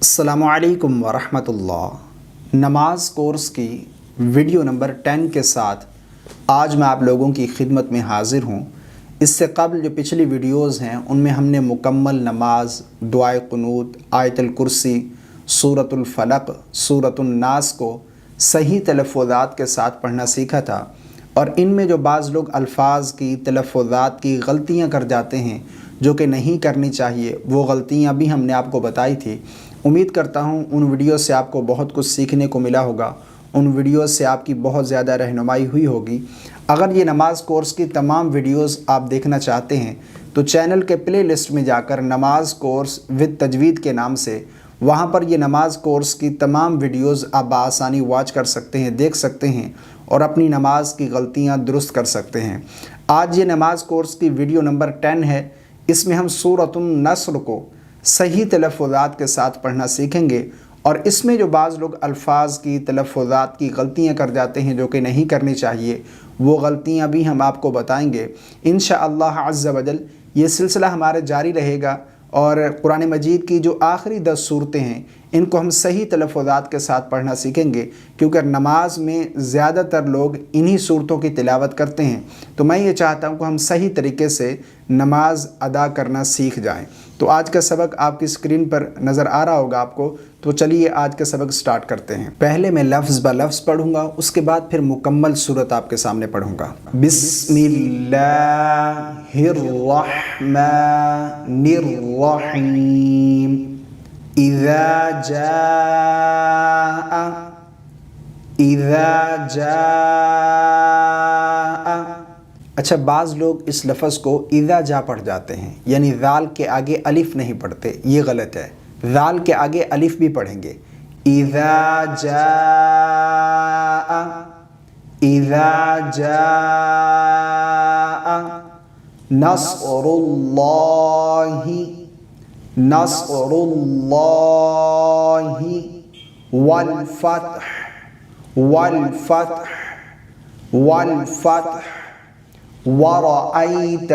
अस्सलामु अलैकुम वरहमतुल्लाह। नमाज कोर्स की वीडियो नंबर 10 के साथ आज मैं आप लोगों की खिदमत में हाज़िर हूँ। इससे कबल जो पिछली वीडियोज़ हैं उनमें हमने मुकम्मल नमाज, दुआए कुनूत, आयतुल कुर्सी, सूरतुल फलक, सूरतुन नास को सही तलफ़्फ़ुज़ात के साथ पढ़ना सीखा था। और इनमें जो बाज़ लोग अल्फाज़ की, तलफ़्फ़ुज़ात की गलतियाँ कर जाते हैं जो कि नहीं करनी चाहिए, वो गलतियाँ भी हमने आपको बताई थी। उम्मीद करता हूँ उन वीडियो से आपको बहुत कुछ सीखने को मिला होगा, उन वीडियो से आपकी बहुत ज़्यादा रहनुमाई हुई होगी। अगर ये नमाज कोर्स की तमाम वीडियोज़ आप देखना चाहते हैं तो चैनल के प्ले लिस्ट में जाकर नमाज कोर्स विद तजवीद के नाम से वहाँ पर ये नमाज कोर्स की तमाम वीडियोज़ आप बआसानी वॉच कर सकते हैं, देख सकते हैं और अपनी नमाज की गलतियाँ दुरुस्त कर सकते हैं। आज ये नमाज कोर्स की वीडियो नंबर 10 है। इसमें हम सूरतुन नस्र को सही तलफ़्फ़ुज़ात के साथ पढ़ना सीखेंगे और इसमें जो बाज़ लोग अल्फाज की, तलफ़्फ़ुज़ात की गलतियाँ कर जाते हैं जो कि नहीं करनी चाहिए, वो गलतियाँ भी हम आपको बताएंगे इंशाअल्लाह अज़्ज़ वजल। ये सिलसिला हमारे जारी रहेगा और कुरान मजीद की जो आखिरी 10 सूरतें हैं इनको हम सही तलफ़्फ़ुज़ात के साथ पढ़ना सीखेंगे, क्योंकि नमाज में ज़्यादातर लोग इन्हीं सूरतों की तिलावत करते हैं। तो मैं ये चाहता हूँ कि हम सही तरीके से नमाज अदा करना सीख जाएं। तो आज का सबक आपकी स्क्रीन पर नज़र आ रहा होगा आपको। तो चलिए आज का सबक स्टार्ट करते हैं। पहले मैं लफ्ज़ ब लफ्ज़ पढ़ूँगा, उसके बाद फिर मुकम्मल सूरत आपके सामने पढ़ूँगा। बिस्मिल्लाहिर्रहमानिर्रहीम। इज़ा जाआ। अच्छा, बाज़ लोग इस लफ्ज़ को इज़ा जा पढ़ जाते हैं, यानी ज़ाल के आगे अलिफ़ नहीं पढ़ते। ये गलत है, ज़ाल के आगे अलिफ़ भी पढ़ेंगे। इज़ा जाआ, इज़ा जाआ नस्रुल्लाहि, नस्रुल्लाहि वल फतह, वल फतह, वल फतह वरअयतन्नास,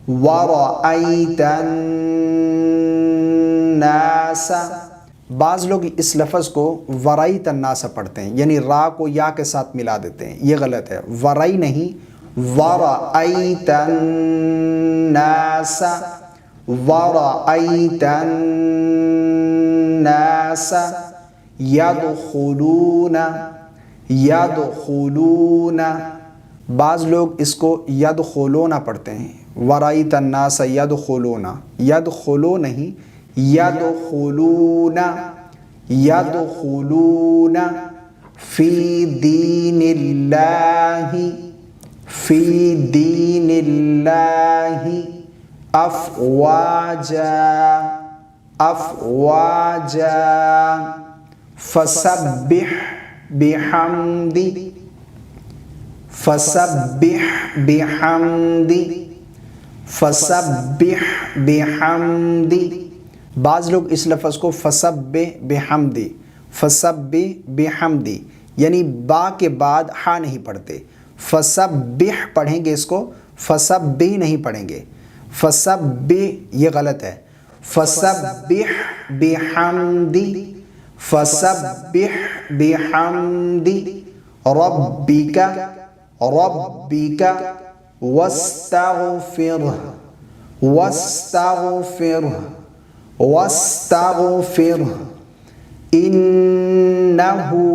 वरअयतन्नास। बाज़ लोग इस लफ्ज़ को वरअयतन्नास पढ़ते हैं, यानी रा को या के साथ मिला देते हैं। ये गलत है, वरई नहीं, वरअयतन्नास, वरअयतन्नास यदखुलूना, यदखुलूना। बाज़ लोग इसको यदखुलूना पढ़ते हैं, वरअयतन्नास यदखुलूना, यदखुलू नहीं, यदखुलूना, यदखुलूना फ़ी दीनिल्लाहि, फ़ी दीनिल्लाहि अफ़वाजा, अफ़वाजा। फ़सब्बिह बिहम्दि, फ़सब्बिह बिहम्दि, फ़सब्बिह बिहम्दि। बाज़ लोग इस लफ्ज़ को फ़सब्बिह बिहम्दि, फ़सब्बिह बिहम्दि, यानी बा के बाद हा नहीं पढ़ते, फ़सब्बिह पढ़ेंगे इसको, फ़सब्बिह नहीं पढ़ेंगे। फ़सब्बिह ये गलत है, फ़सब्बिह बिहम्दि, फ़सब्बिह बिहम्दि रब्बिका, रब्बिका वस्तग़फ़िरह, वस्तग़फ़िरह, वस्तग़फ़िरह इन्नहु,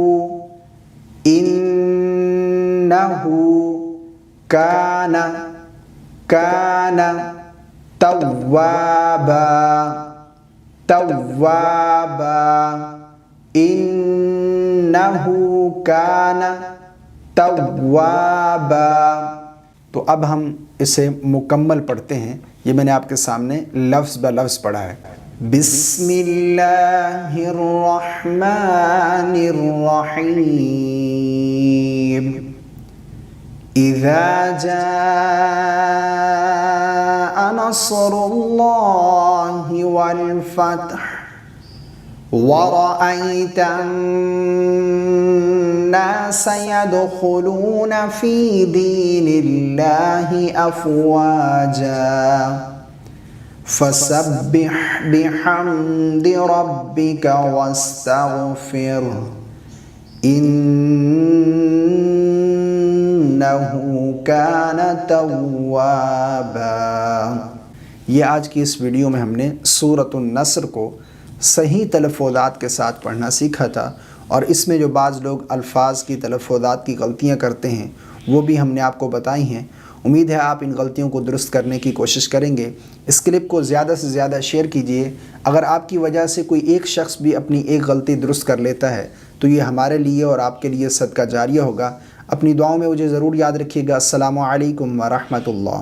इन्नहु काना, काना तव्वाबा, तव्वाबा इन्नहु काना तव्वाबा। तो अब हम इसे मुकम्मल पढ़ते हैं। ये मैंने आपके सामने लफ्ज़ ब लफ्ज़ पढ़ा है। बिस्मिल्लाहिर्रहमानिर्रहीम। इज़ा जाआ नस्रुल्लाहि वल फतह वरअयतन्नास यदखुलून फ़ी दीनिल्लाहि अफ़वाजा فسبح بحمد ربک واستغفر انہ کان توابا۔ یہ آج کی اس ویڈیو میں ہم نے سورۃ النصر کو صحیح تلفظات کے ساتھ پڑھنا سیکھا تھا، اور اس میں جو بعض لوگ الفاظ کی تلفظات کی غلطیاں کرتے ہیں وہ بھی ہم نے آپ کو بتائی ہیں۔ امید ہے آپ ان غلطیوں کو درست کرنے کی کوشش کریں گے۔ اس کلپ کو زیادہ سے زیادہ شیئر کیجئے۔ اگر آپ کی وجہ سے کوئی ایک شخص بھی اپنی ایک غلطی درست کر لیتا ہے تو یہ ہمارے لیے اور آپ کے لیے صدقہ جاریہ ہوگا۔ اپنی دعاؤں میں مجھے ضرور یاد رکھیے گا۔ السلام علیکم ورحمۃ اللہ۔